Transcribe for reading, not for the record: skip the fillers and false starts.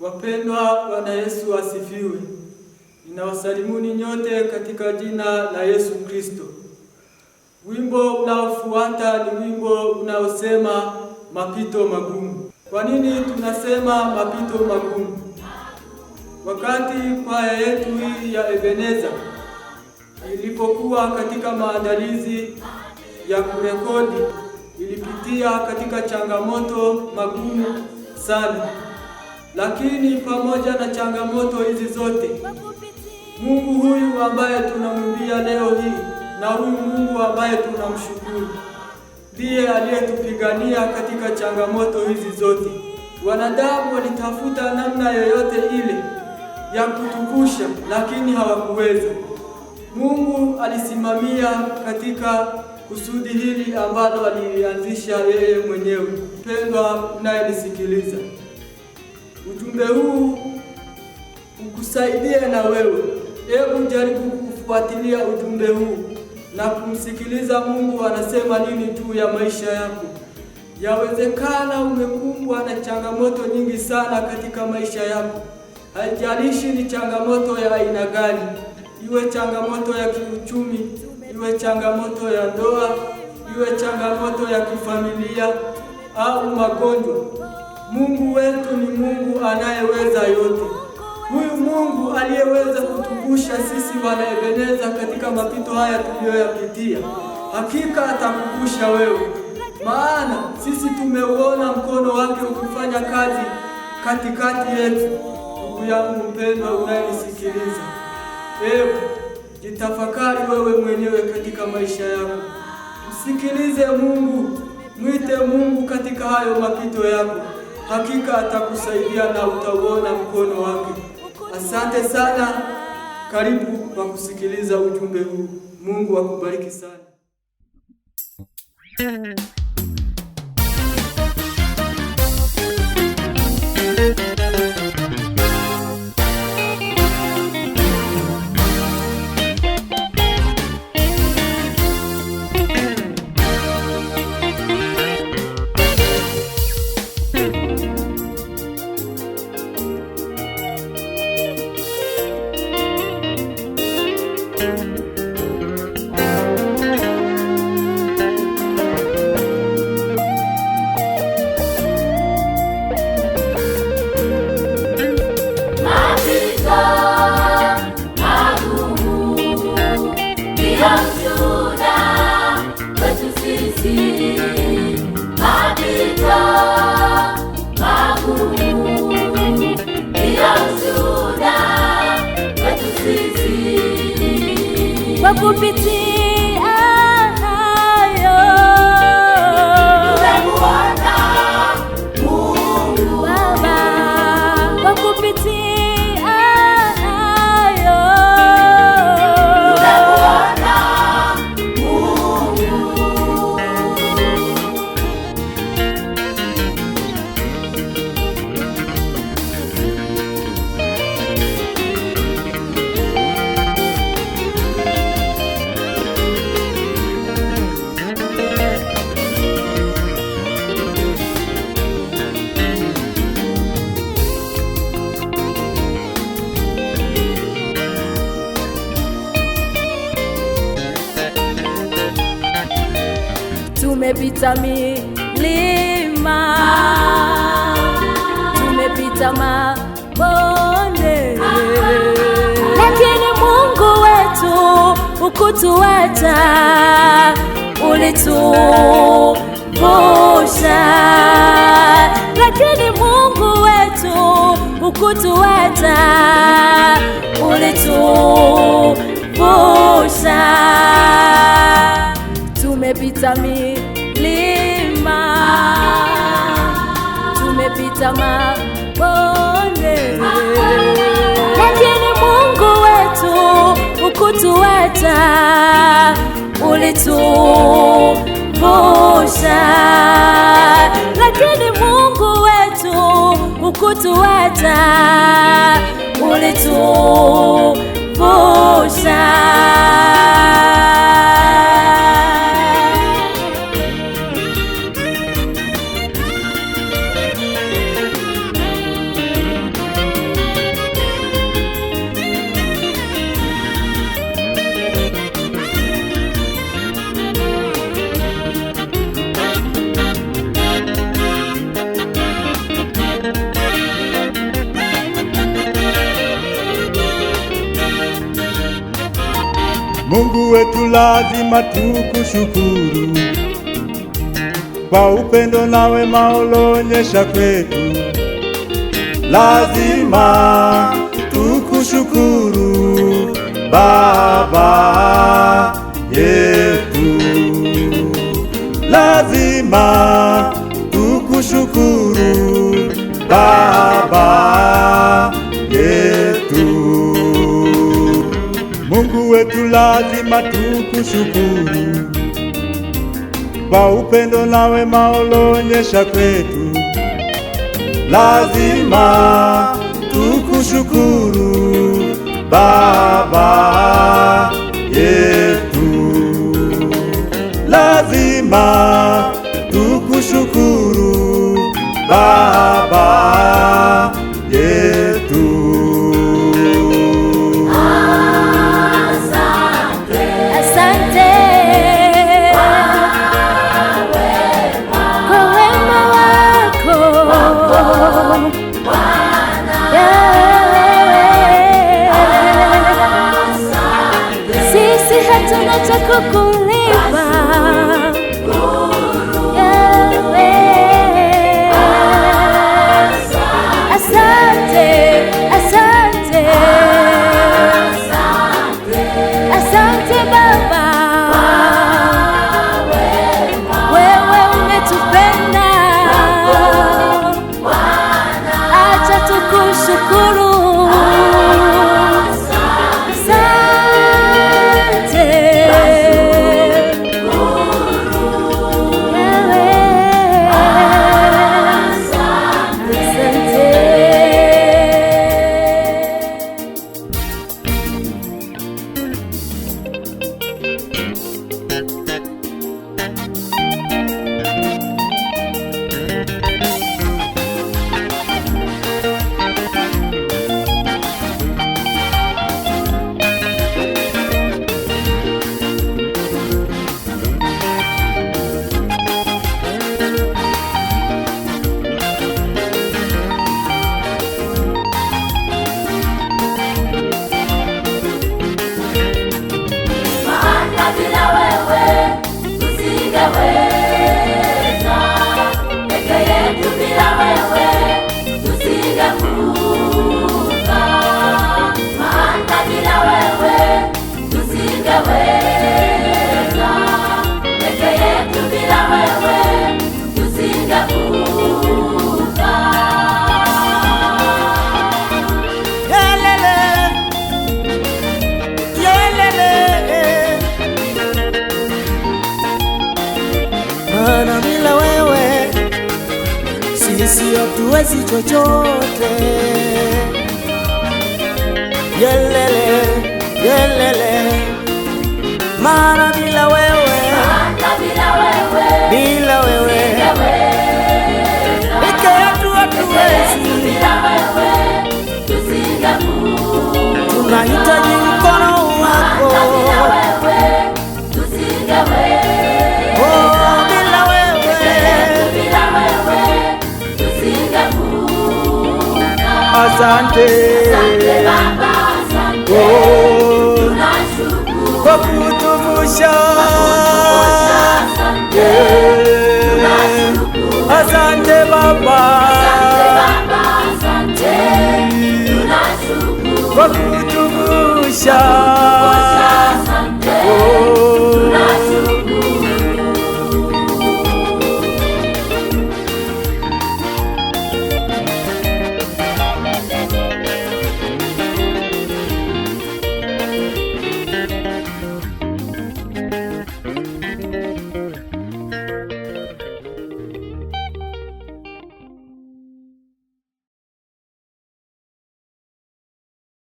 Wapendwa, Bwana Yesu asifiwe. Ninawasalimuni nyote katika jina la Yesu Kristo. Wimbo unaofuata ni wimbo unaosema mapito magumu. Kwa nini tunasema mapito magumu? Wakati kwaya yetu hii ya Ebeneza ilipokuwa katika maandalizi ya kurekodi, ilipitia katika changamoto magumu sana. Lakini pamoja na changamoto hizi zote, Mungu huyu ambaye tunamwimbia leo hii na huyu Mungu ambaye tunamshukuru ndiye aliyetupigania katika changamoto hizi zote. Wanadamu walitafuta namna yoyote ile ya kutuvusha, lakini hawakuweza. Mungu alisimamia katika kusudi hili ambalo alianzisha yeye mwenyewe. Mpendwa unayenisikiliza, ujumbe huu ukusaidie na wewe. Hebu jaribu kufuatilia ujumbe huu na kumsikiliza Mungu anasema nini juu ya maisha yako. Yawezekana umekumbwa na changamoto nyingi sana katika maisha yako. Haijalishi ni changamoto ya aina gani, iwe changamoto ya kiuchumi, iwe changamoto ya ndoa, iwe changamoto ya kifamilia au magonjwa. Mungu wetu ni Mungu anayeweza yote. Huyu Mungu aliyeweza kutuvusha sisi wana Ebeneza katika mapito haya tuliyoyapitia, hakika atakuvusha wewe. Maana sisi tumeuona mkono wake ukifanya kazi katikati yetu. Ndugu yangu mpendwa unayenisikiliza, hebu jitafakari wewe mwenyewe katika maisha yako. Msikilize Mungu, mwite Mungu katika hayo mapito yako. Hakika atakusaidia na utauona mkono wake. Asante sana. Karibu kwa kusikiliza ujumbe huu. Mungu akubariki sana. Kwa kupitia hayo tumemuona Mungu Baba. Kwa kupitia hayo tumemuona Mungu. Tumepita milima, tumepita mabonde, lakini Mungu wetu hukutuacha, ulituvusha. Lakini Mungu wetu hukutuacha, ulituvusha. Tumepita milima, tumepita mabonde, lakini Mungu wetu hukutuacha, ulituvusha. Lakini Mungu wetu hukutuacha, ulituvusha. Mungu wetu lazima tukushukuru kwa upendo na wema ulionyesha kwetu. Lazima tukushukuru Baba yetu, lazima tukushukuru Baba yetu. Mungu wetu lazima tukushukuru kwa upendo na wema ulionyesha kwetu. Lazima tukushukuru Baba yetu, lazima tukushukuru Baba yetu. Kukulipa asante, asante, asante Baba, wewe umetupenda, acha tukushukuru. Maana bila wewe sisi hatuwezi chochote. Yelele, yelele. Maana bila wewe, bila wewe peke yetu hatuwezi. Tunahitaji mkono wako. Asante, asante Baba, asante. Tunashukuru kwa kutuvusha. Asante, asante Baba, asante. Tunashukuru kwa kutuvusha.